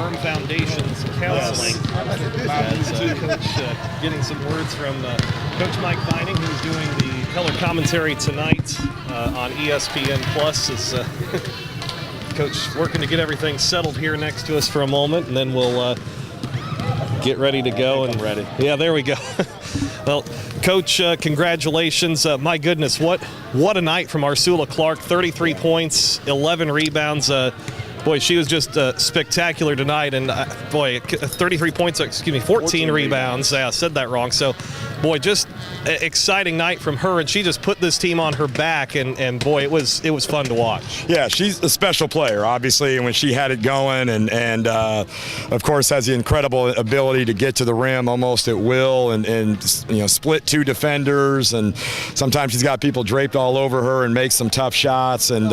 Firm Foundations Counseling. As Coach getting some words from Coach Mike Vining, who's doing the color commentary tonight on ESPN Plus. Is Coach working to get everything settled here next to us for a moment, and then we'll get ready to go. And ready. Yeah, there we go. Well, Coach, congratulations. My goodness, what a night from Arsula Clark. 33 points, 11 rebounds. Boy, she was just spectacular tonight. And, 33 points, 14 rebounds. Yeah, I said that wrong. So, boy, just exciting night from her. And she just put this team on her back. And boy, it was fun to watch. Yeah, she's a special player, obviously, when she had it going. And of course, has the incredible ability to get to the rim almost at will and split two defenders. And sometimes she's got people draped all over her and makes some tough shots. And,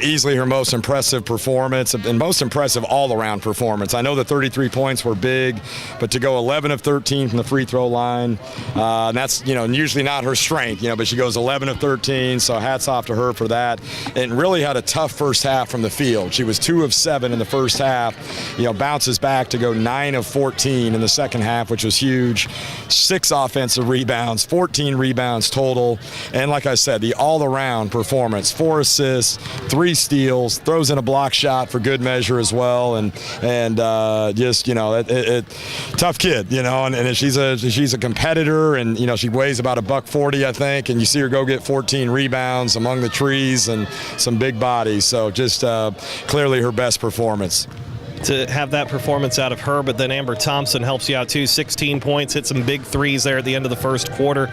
easily her most impressive performance and most impressive all-around performance. I know the 33 points were big, but to go 11 of 13 from the free throw line, and that's, usually not her strength, but she goes 11 of 13, so hats off to her for that. And really had a tough first half from the field. She was 2 of 7 in the first half, bounces back to go 9 of 14 in the second half, which was huge. 6 offensive rebounds, 14 rebounds total, and like I said, the all-around performance, 4 assists, 3 steals, throws in a block shot for good measure as well, and tough kid, and she's a competitor, and she weighs about $140, I think, and you see her go get 14 rebounds among the trees and some big bodies, so just clearly her best performance. To have that performance out of her, but then Amber Thompson helps you out too. 16 points, hit some big threes there at the end of the first quarter.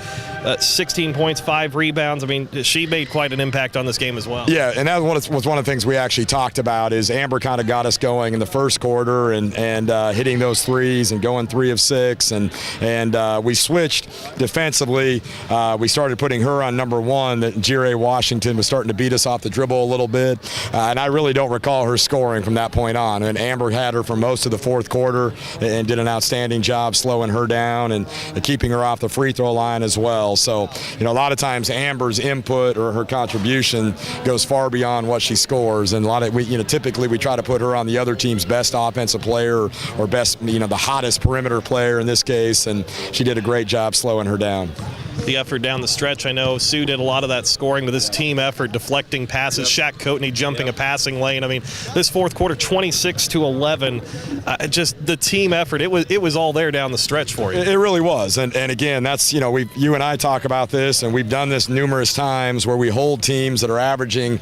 16 points, 5 rebounds. I mean, she made quite an impact on this game as well. Yeah, and that was one of the things we actually talked about is Amber kind of got us going in the first quarter and hitting those threes and going 3 of 6. And we switched defensively. We started putting her on number 1. That Jire Washington was starting to beat us off the dribble a little bit. And I really don't recall her scoring from that point on. And Amber had her for most of the fourth quarter and did an outstanding job slowing her down and keeping her off the free throw line as well. So, a lot of times Amber's input or her contribution goes far beyond what she scores. And typically we try to put her on the other team's best offensive player or best, the hottest perimeter player in this case. And she did a great job slowing her down. The effort down the stretch, I know Sue did a lot of that scoring, but this team effort, deflecting passes, Shaq Coatney jumping a passing lane. I mean, this fourth quarter, 26-11, just the team effort, it was all there down the stretch for you. It really was, and again, that's, you and I talk about this, and we've done this numerous times where we hold teams that are averaging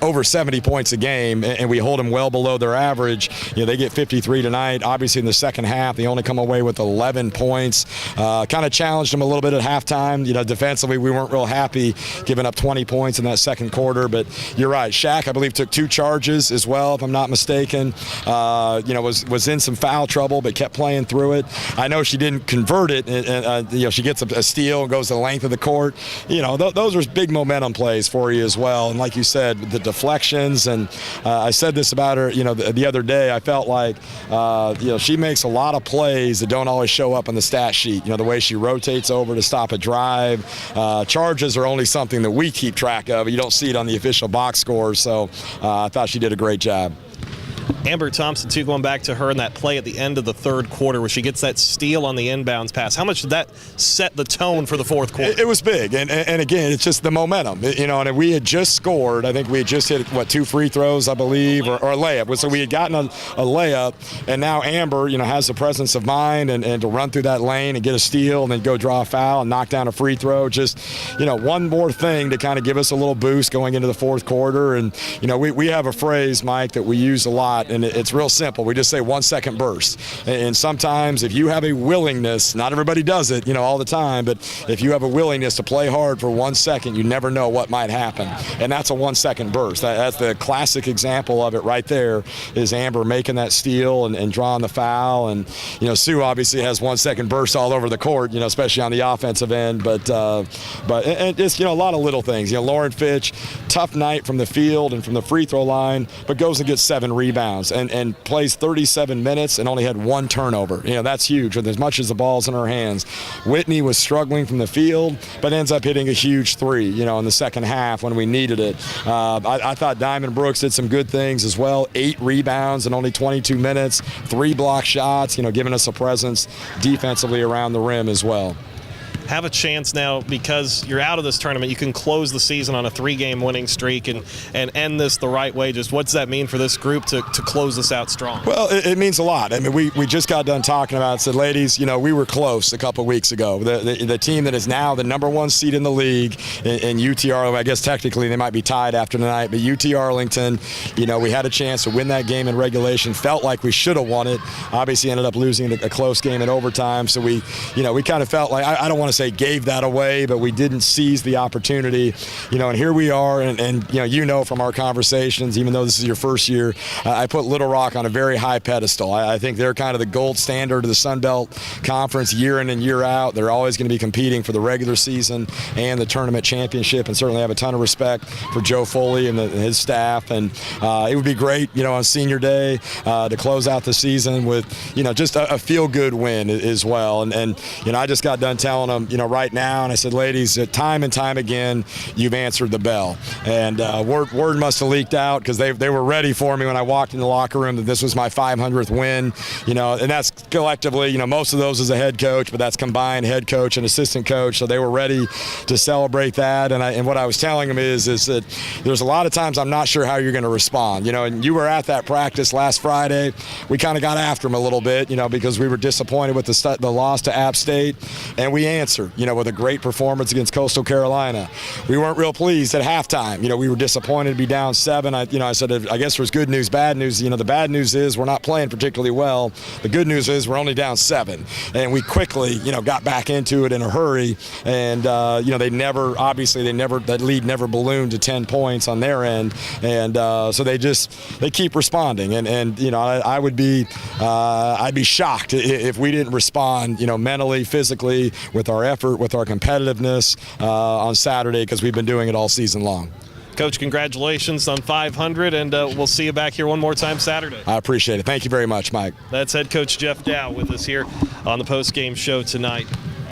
over 70 points a game, and we hold them well below their average. They get 53 tonight. Obviously, in the second half, they only come away with 11 points. Kind of challenged them a little bit at halftime. Defensively, we weren't real happy giving up 20 points in that second quarter, but you're right. Shaq, I believe, took 2 charges as well, if I'm not mistaken. Was in some foul trouble, but kept playing through it. I know she didn't convert it, and she gets a steal and goes the length of the court. Those are big momentum plays for you as well. And like you said, the deflections, and I said this about her, the other day. I felt like, she makes a lot of plays that don't always show up on the stat sheet. The way she rotates over to stop a drive. Charges are only something that we keep track of. You don't see it on the official box score, so I thought she did a great job. Amber Thompson, too, going back to her in that play at the end of the third quarter where she gets that steal on the inbounds pass. How much did that set the tone for the fourth quarter? It was big, and again, it's just the momentum. And we had just scored. I think we had just hit, 2 free throws, I believe, or a layup. So we had gotten a layup, and now Amber, has the presence of mind and to run through that lane and get a steal and then go draw a foul and knock down a free throw. Just, one more thing to kind of give us a little boost going into the fourth quarter. And, we have a phrase, Mike, that we use a lot, and it's real simple. We just say 1 second burst. And sometimes if you have a willingness, not everybody does it, all the time, but if you have a willingness to play hard for 1 second, you never know what might happen. And that's a 1 second burst. That's the classic example of it right there, is Amber making that steal and drawing the foul. And, Sue obviously has 1 second burst all over the court, especially on the offensive end. But it's, a lot of little things. Lauren Fitch, tough night from the field and from the free throw line, but goes and gets 7 rebounds rebounds and plays 37 minutes and only had 1 turnover. That's huge with as much as the ball's in her hands. Whitney was struggling from the field, but ends up hitting a huge 3, in the second half when we needed it. I thought Diamond Brooks did some good things as well. 8 rebounds in only 22 minutes, 3 block shots, giving us a presence defensively around the rim as well. Have a chance now, because you're out of this tournament, you can close the season on a 3-game winning streak and end this the right way. Just what does that mean for this group to close this out strong? Well, it means a lot. I mean, we just got done talking about it. Said, ladies, we were close a couple weeks ago. The team that is now the #1 seed in the league in UT Arlington, I guess technically they might be tied after tonight, but UT Arlington, we had a chance to win that game in regulation. Felt like we should have won it. Obviously ended up losing a close game in overtime. So we kind of felt like, I don't want to say gave that away, but we didn't seize the opportunity, and here we are, and from our conversations, even though this is your first year, I put Little Rock on a very high pedestal. I think they're kind of the gold standard of the Sun Belt Conference year in and year out. They're always going to be competing for the regular season and the tournament championship, and certainly have a ton of respect for Joe Foley and his staff, and it would be great, on senior day to close out the season with, just a feel-good win as well, and I just got done telling them, right now, and I said, ladies, time and time again, you've answered the bell. And word must have leaked out, because they were ready for me when I walked in the locker room that this was my 500th win, and that's collectively, most of those as a head coach, but that's combined head coach and assistant coach, so they were ready to celebrate that. And what I was telling them is that there's a lot of times I'm not sure how you're going to respond, and you were at that practice last Friday. We kind of got after them a little bit, because we were disappointed with the loss to App State, and we answered, with a great performance against Coastal Carolina. We weren't real pleased at halftime. We were disappointed to be down 7. I said, I guess there's good news, bad news. The bad news is we're not playing particularly well. The good news is we're only down 7. And we quickly, got back into it in a hurry. And, that lead never ballooned to 10 points on their end. And so they keep responding. And I'd be shocked if we didn't respond, mentally, physically, with our effort, with our competitiveness on Saturday, because we've been doing it all season long. Coach, congratulations on 500, and we'll see you back here one more time Saturday. I appreciate it. Thank you very much, Mike. That's head coach Jeff Dow with us here on the post-game show tonight.